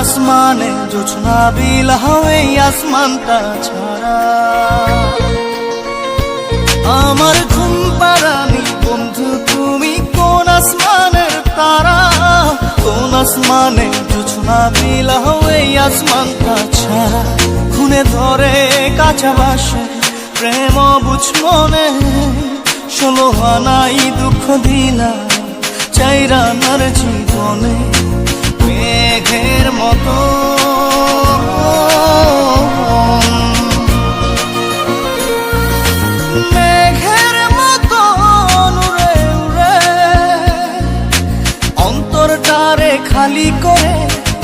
আসমানে জোছনা বিলাও এই আসমানটা ছাড়া। আমার ঘুম পাড়ানি বন্ধু তুমি কোন আসমানের তারা, কোন আসমানে জোছনা বিলাও এই আসমানটা ছাড়া। খুনে ধরে কাঁচা বাসে প্রেম বুঝ মনে, 16 আনাই দুঃখ দিলা চাইরা নার জীবনে। মেঘের মতো মেঘের মতো উড়ে উড়ে অন্তরটারে খালি করে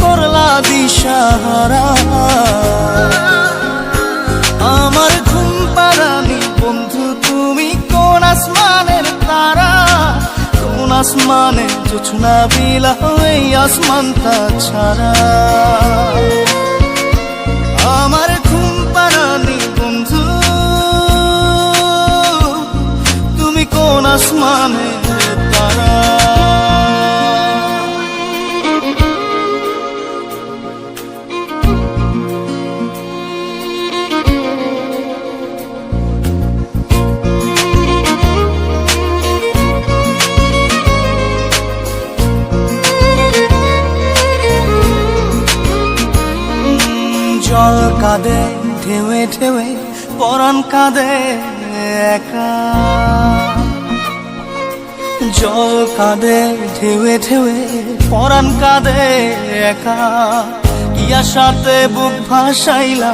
করলা দিশাহারা। আমার ঘুম পাড়ানি বন্ধু তুমি কোন আসমানের তারা, কোন আসমানে জোছনা বিলাও এই আসমানটা ছাড়া। আমার ঘুম পাড়ানি বন্ধু তুমি কোন আসমানের তারা। জল কাঁদে ঢেউে ঢেউে পরাণ কাঁদে একা, জল কাঁদে ঢেউে ঢেউে পরাণ কাঁদে একা। কি আশাতে বুক ভাসাইলা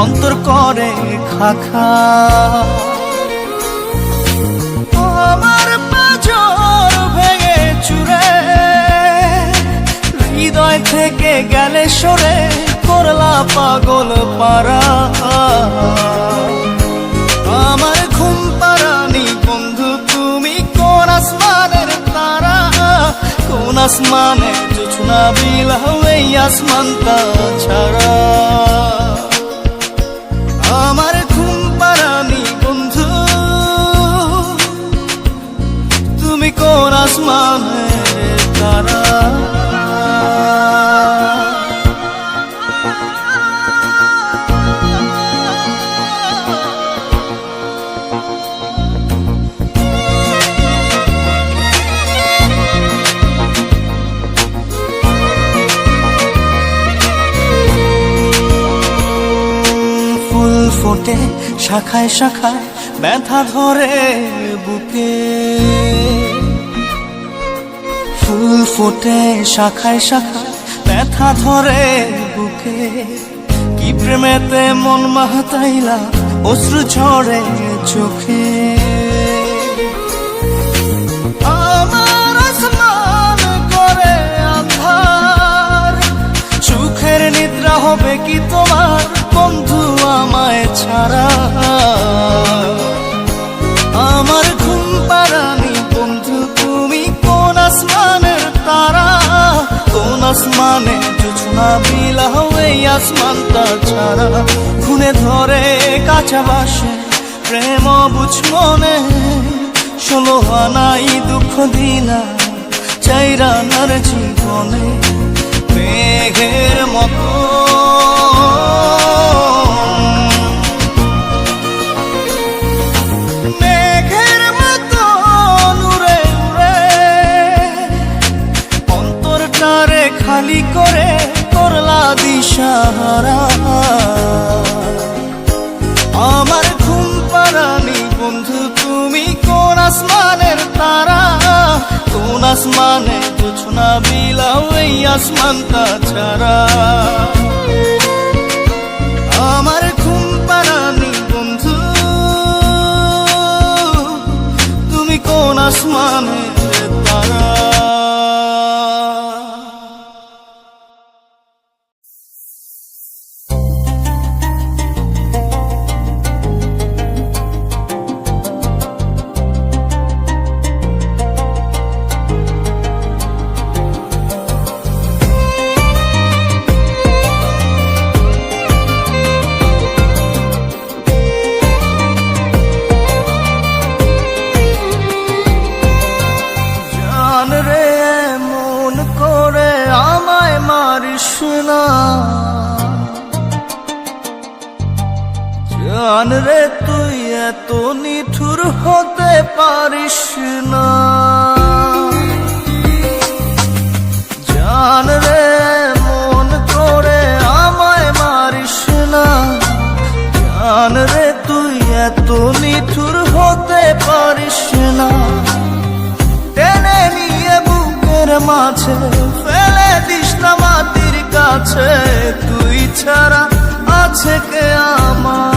অন্তর করে খাখা। আমার পাঁজর ভেঙে চুরে হৃদয় থেকে গেলে সরে করলা পাগল পারা। আমার ঘুম পাড়ানি বন্ধু তুমি কোন আসমানের তারা, কোন আসমানে জোছনা বিলাও এই আসমানটা ছাড়া। আমার ঘুম পাড়ানি বন্ধু তুমি কোন আসমানের তারা। ফোটে শাখায় শাখায় ব্যথা ধরে বুকে, ফুল ফোটে শাখায় শাখায় ব্যথা ধরে বুকে। কি প্রেমেতে মন মাতাইলা অশ্রু ঝরে চোখে। আমার আসমান করে আন্ধার, সুখের নিদ্রা হবে কি তোমার বন্ধু আমায় ছাড়া। আমার ঘুম পাড়ানি বন্ধু তুমি কোন আসমানের তারা, কোন আসমানে জোছনা বিলাও এই আসমানটা ছাড়া। খুনে ধরে কাঁচা বাসে প্রেম বুঝ মনে, 16 আনাই দুঃখ দিলা চাইরা নার জীবনে। মেঘের মতো মেঘের মতো উড়ে উড়ে অন্তরটারে খালি করে করলা দিশাহারা। আমার ঘুম পাড়ানি বন্ধু তুমি কোন আসমানের তারা, কোন আসমানে জোছনা বিলাও এই আসমানটা ছাড়া। আমার ঘুম পাড়ানি বন্ধু তুমি কোন আসমানের তারা। পারিস না। জান রে তুই এত নিঠুর হতে পারিস না। জান রে মন করে আমায় মারিস না। জান রে তুই এত নিঠুর হতে পারিস না। টেনে নিয়ে বুকের মাঝে ফেলে দিস না মাটির কাছে। তুই ছাড়া আছে কে আমার?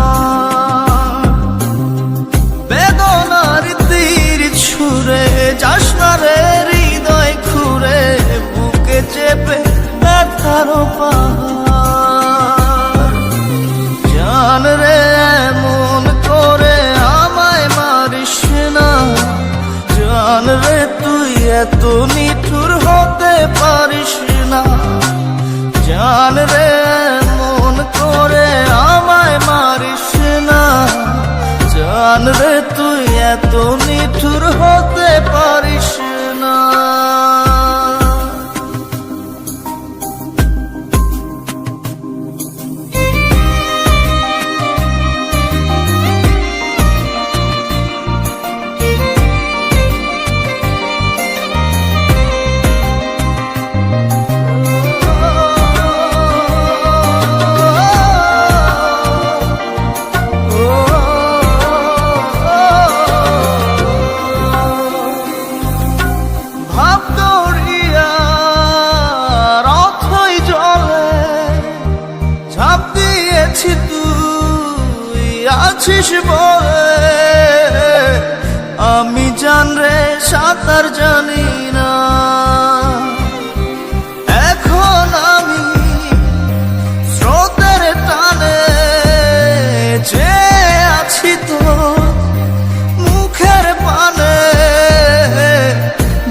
বেদনার তীর ছুঁড়ে যাস না রে হৃদয় খুঁড়ে, বুকে চেপে ব্যথার পাহাড়। জান রে মন করে আমায় মারিস না। জান রে তুই এত নিঠুর হতে পারিস না। জান রে মন করে আমায় মারিস না। জান রে তুই এত নিঠুর হতে পারিস না। তুই আছিস বলে আমি জান রে সাঁতার জানি না। এখন আমি স্রোতের টানে যে আছি তো মুখের পানে।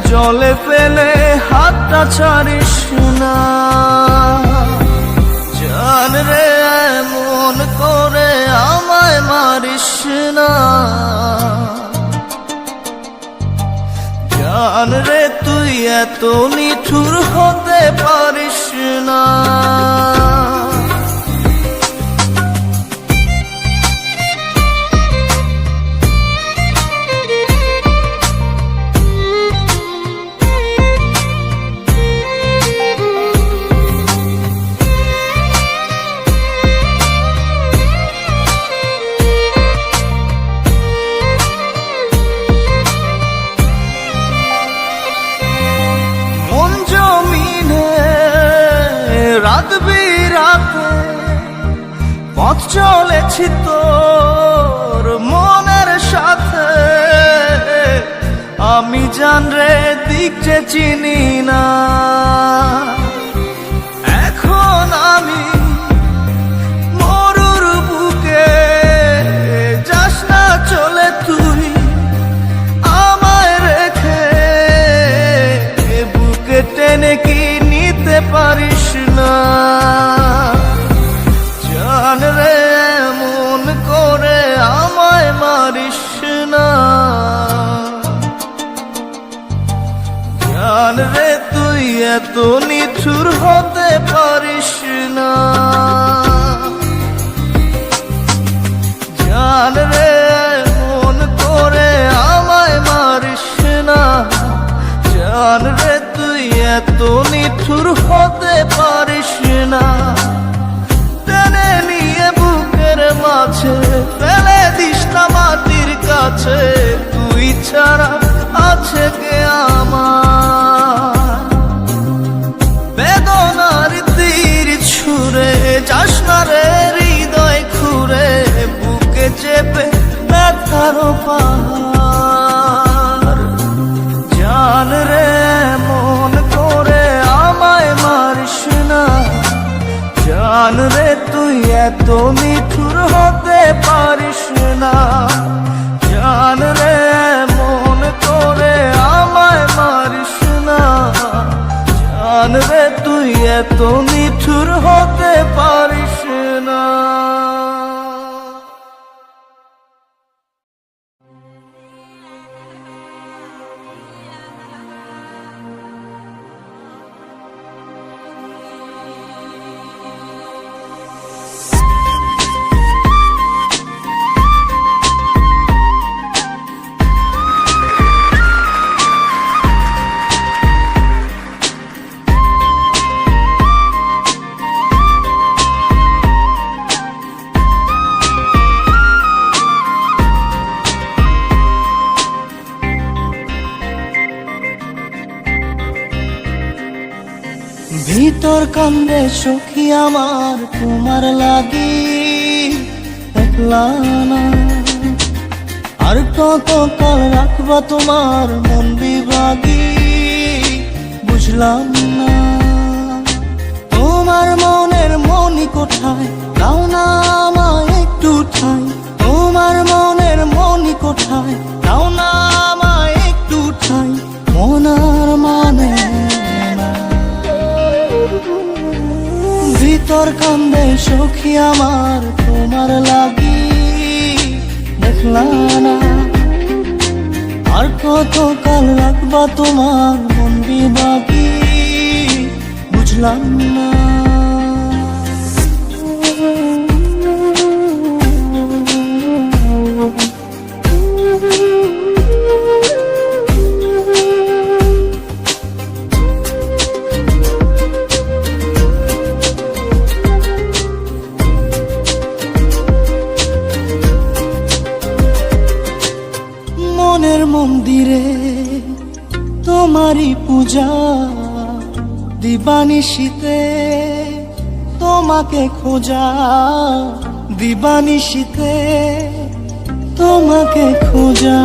জলে ফেলে হাতটা ছাড়িস না। জান রে মন করে আমায় মারিস না। জান রে তুই এত নিঠুর হতে পারিস না। রাত বিরাতে পথ চলেছি তোর মনের সাথে। আমি জান রে দিক যে চিনি না। এখন আমি মরুর বুকে যাস না চলে তুই আমায় রেখে। বুকে টেনে কি নিতে পারিস না। জান রে মন করে আমায় মারিস না। জান রে তুই এত নিঠুর হতে পারিস না। জান রে মন করে আমায় মারিস না। জান রে তুই এত নিঠুর হতে পারিস না। টেনে নিয়ে বুকের মাঝে ফেলে দিস না মাটির কাছে। তুই ছাড়া আছে কে আমার? বেদনার তীর ছুঁড়ে যাস না রে হৃদয় খুঁড়ে, বুকে চেপে ব্যথার পাহাড়। জান রে মন করে আমায় মারিস না। জান রে তুই এত নিঠুর হতে পারিস না। জান রে মন করে আমায় মারিস না। জান রে তুই এত নিঠুর হতে পারিস না। কান্দে সখী আমার তোমার লাগি একলা না। আর কত কাল রাখবা তোমার মন বিভাগী বুঝলাম না। তোমার মনের মনি কোঠায় দাও না আমায় একটু ঠাই। তোমার মনের মনি কোঠায় দাও না আমায় একটু ঠাই। মনার মানে না। ভিতর কান্দে সখী আমার তোমার লাগি দেখলা না। আর কত কাল রাখবা তোমার মন বিভাগী বুঝলাম না। মনের মন্দিরে তোমারই পূজা দিবানিশীতে তোমাকে খোঁজা। দিবানিশীতে তোমাকে খোঁজা।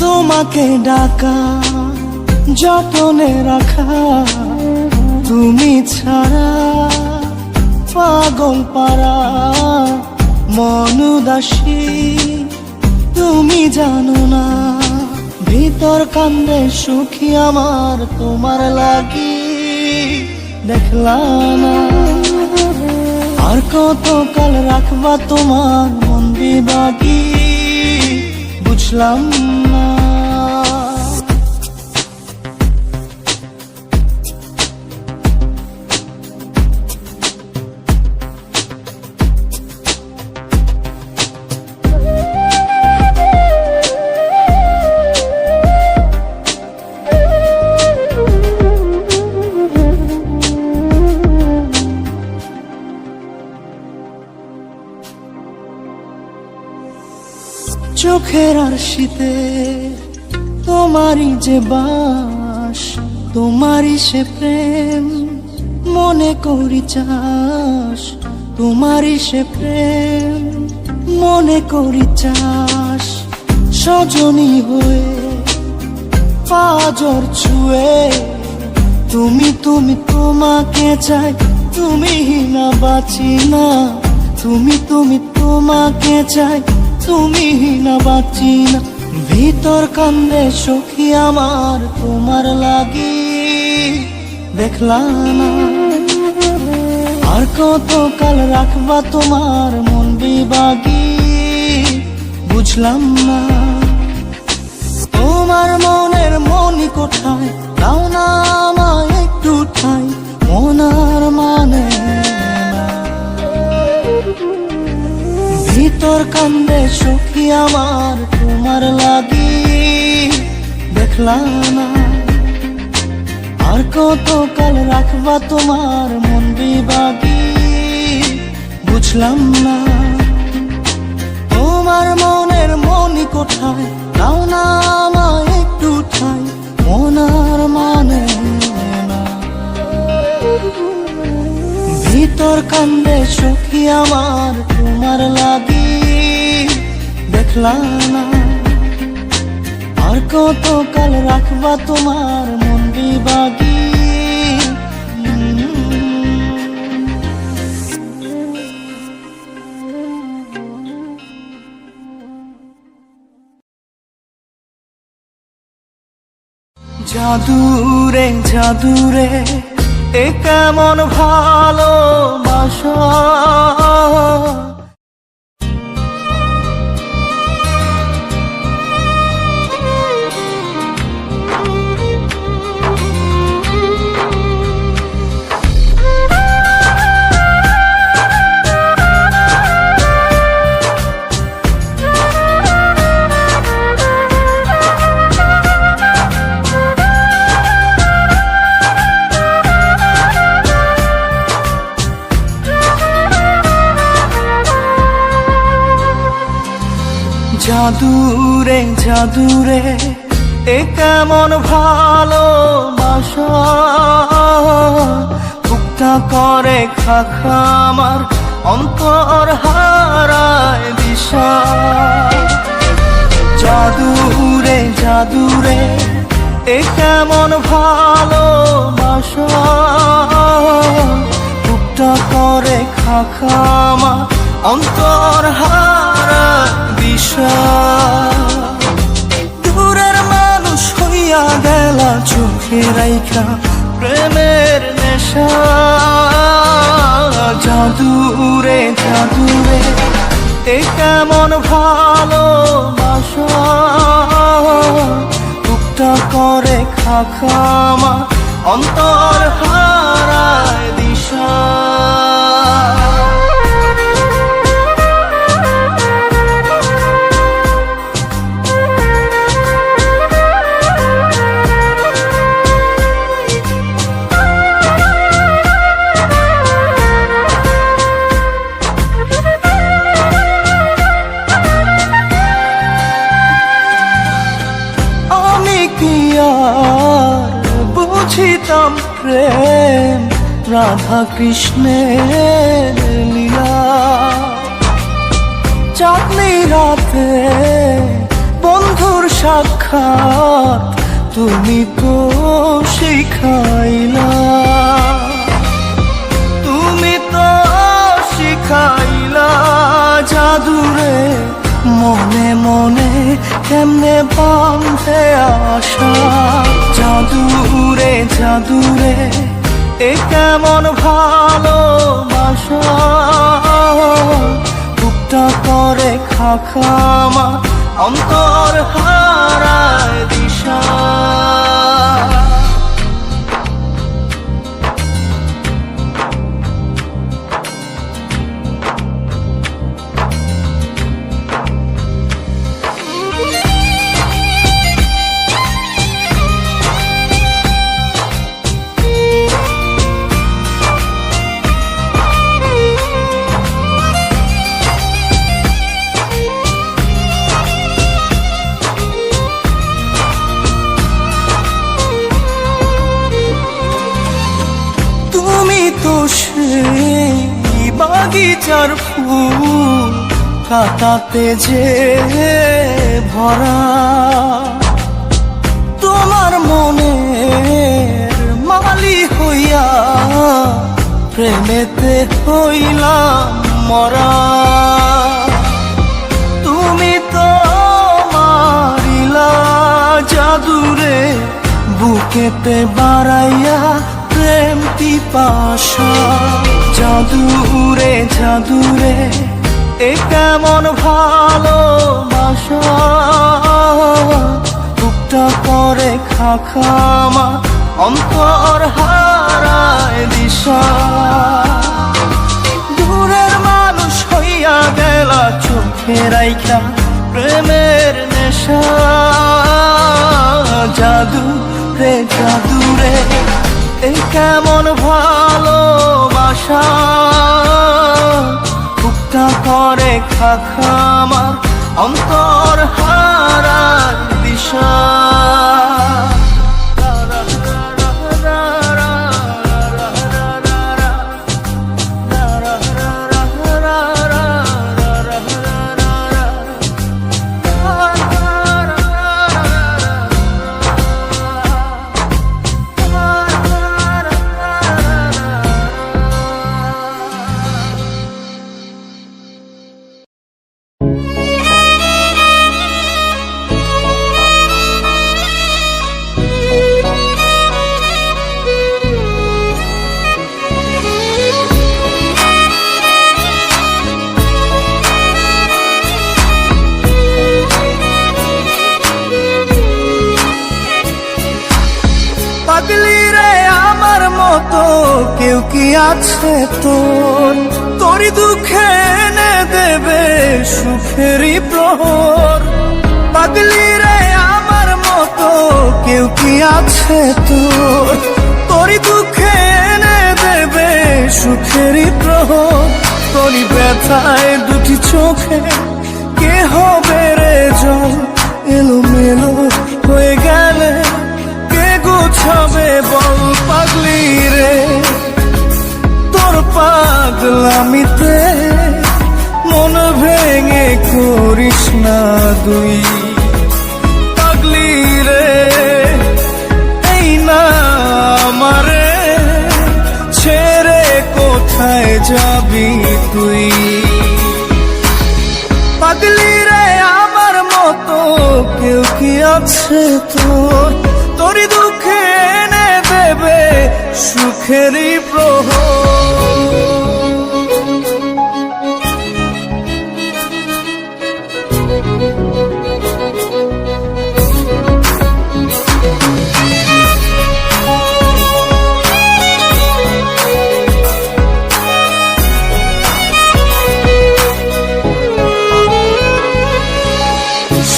তোমাকে ডাকা যতনে রাখা। তুমি ছাড়া পাগল পারা মন উদাসী তুমি জানো না। ভিতর কান্দে সুখী আমার তোমার লাগি দেখলা না। আর কত কাল রাখবা তোমার মন বিভাগী বুঝলাম না। চোখের আরশিতে তোমারই যে বাস। তোমারই সে প্রেম মনে করি চাস। তোমারই সে প্রেম মনে করি চাস। সজনী হয়ে পাজর ছুঁয়ে তুমি তুমি তোমাকে চাই। তুমি না বাঁচি না। তুমি তুমি তোমাকে চাই। তুমি না বাঁচি না। ভিতর কান্দে সখী আমার তোমার লাগি দেখলা না। আর কত কাল রাখবা তোমার মন বিভাগী বুঝলাম না। তোমার মনের মনি কোঠায় দাও না আমায় একটু ঠাই। মনার মানে না। ভিতর কান্দে সখী আমার তোমার লাগি দেখলা না। আর কত কাল রাখবা তোমার মন বিভাগী বুঝলাম না। তোমার মনের মনি কোঠায় দাও না আমায় একটু ঠাই। মনার মানে না। ভিতর কান্দে সখী আমার তোমার লাগি দেখলা না। আর কত কাল রাখবা তোমার মন বিভাগী। জাদুরে জাদুরে এ কেমন ভালোবাসা। জাদুরে জাদুরে এ কেমন ভালোবাসা। বুক বুকটা করে খাখা আমার অন্তর হারায় দিশা। জাদুরে জাদুরে এ কেমন ভালোবাসা, বুকটা করে খাখা আমার অন্তর হারায় দিশা। দূরের মানুষ হইয়া গেলা চোখে রাইখা প্রেমের নেশা। জাদুরে জাদুরে এ কেমন ভালোবাসা, বুকটা করে খাখা আমার অন্তর হারায় দিশা। বুঝিতাম প্রেম রাধা কৃষ্ণের লীলা, চাঁদনি রাতে বন্ধুর সাক্ষাৎ তুমি তো শিখাইলা, তুমি তো শিখাইলা। জাদুরে মনে মনে কেমনে বাঁধে আশা। জাদুরে জাদুরে এ কেমন ভালোবাসা, বুকটা করে খাখা আমার অন্তর হারায় দিশা। সেই বাগিচার ফুল কাটাতে যে ভরা, তোমার মনের মালি হইয়া প্রেমেতে হইলাম মরা। তুমি তো মারিলা জাদুরে বুকেতে বাড়াইয়া প্রেম পিপাসা। জাদুরে জাদুরে এ কেমন ভালোবাসা, বুকটা করে খাখা আমার অন্তর হারায় দিশা। দূরের মানুষ হইয়া গেলা চোখে রাইখা প্রেমের নেশা। জাদুরে জাদুরে এ কেমন ভালোবাসা, বুকটা করে খাখা আমার অন্তর হারায় দিশা। পাগলি রে আমার মতো কেউ কি আছে তোর, তোরই দুঃখে এনে দেবে সুখেরই প্রহর। পাগলি রে আমার মতো কেউ কি আছে তোর, তোরই দুঃখে এনে দেবে সুখেরই প্রহর। তোরই ব্যথায় দুটি চোখে কে হবে রে জল, এলোমেলো হয়ে গেলে কে গোছাবে বল। পাগলি রে পাগলামিতে মন ভেঙে করিস না দুই। পাগলি রে এই না আমারে ছেড়ে কোথায় যাবি তুই। পাগলি রে আমার মতো কেউ কি আছে তোর, তোরই দুঃখে এনে দেবে সুখেরই প্রহর।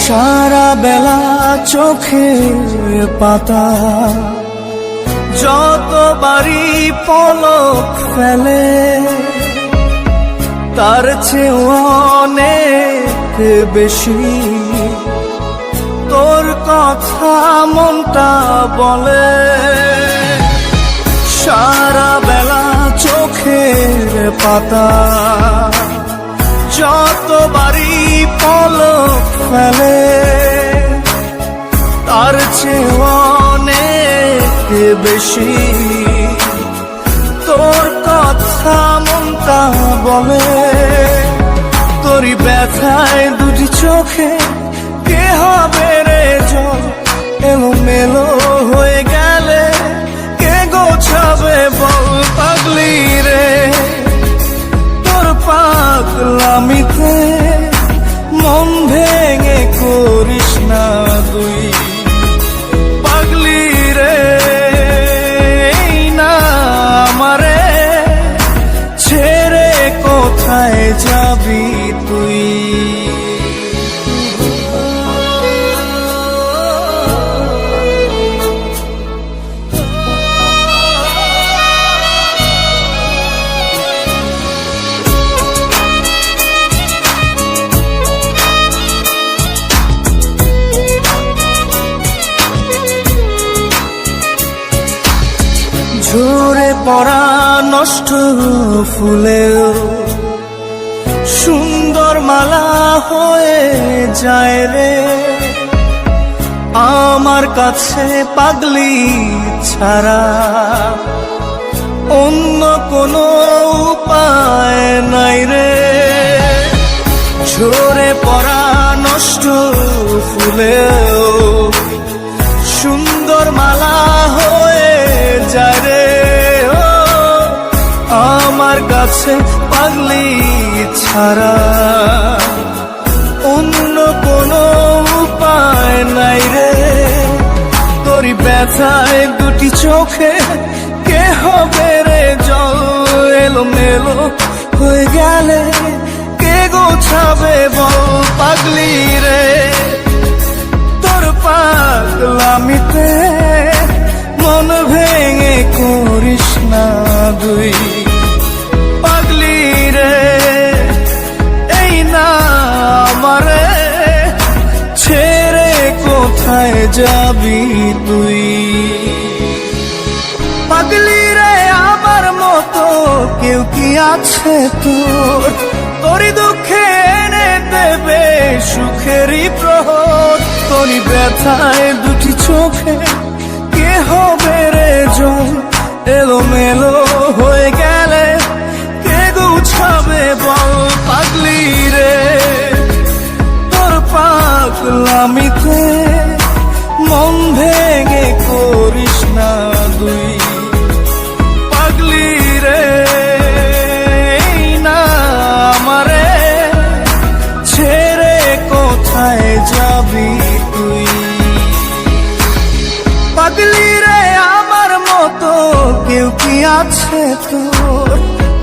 সারা বেলা চোখের পাতা যতবারই পলক ফেলে, তার চেয়ে অনেক বেশি তোর কথা মনটা বলে। সারা বেলা চোখের পাতা যতবারই পলক ফেলে, তার চেয়ে অনেক বেশি তোর কথা মনটা বলে। তোরই ব্যথায় দুটি চোখে কে হবে রে জল, এলোমেলো হয়ে গেলে কে গোছাবে বল। পাগলি রে তোর পাগলামিতে মন ভেঙে করিস না দুই। পাগলি রে এই না আমারে ছেড়ে কোথায় যাবি তুই। ঝরে পড়া নষ্ট ফুলেও সুন্দর মালা হয়ে যায় রে আমার কাছে। পাগলি ছাড়া অন্য কোনো উপায় নাই রে। ঝরে পড়া নষ্ট ফুলেও সুন্দর মালা হয়ে যায় রে আমার কাছে। পাগলি ছাড়া অন্য কোনো উপায় নাই রে। তোরই ব্যথায় দুটি চোখে কে হবে রে জল, এলোমেলো হয়ে গেলে কে গোছাবে বল। পাগলি রে তোর পাগলামিতে মন ভেঙে করিস না দুই। পাগলি রে এই না আমারে ছেড়ে কোথায় যাবি তুই। পাগলি রে আমার মতো কেউ কি আছে তোর, তোরই দুঃখে এনে দেবে সুখেরই প্রহর। তোরই ব্যথায় দুটি চোখে কে হবে রে জল, এলোমেলো হয়ে গেলে কে গুছাবে বল। পাগলি রে তোর পাগলামিতে মন ভেঙে করিস না দুই। পাগলি রে এই না আমারে ছেড়ে কোথায় যাবি তুই। পাগলি রে আমার মতো কেউ কি আছে তোর,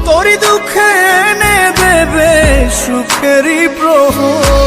তোরই দুঃখে এনে দেবে সুখেরই প্রহর।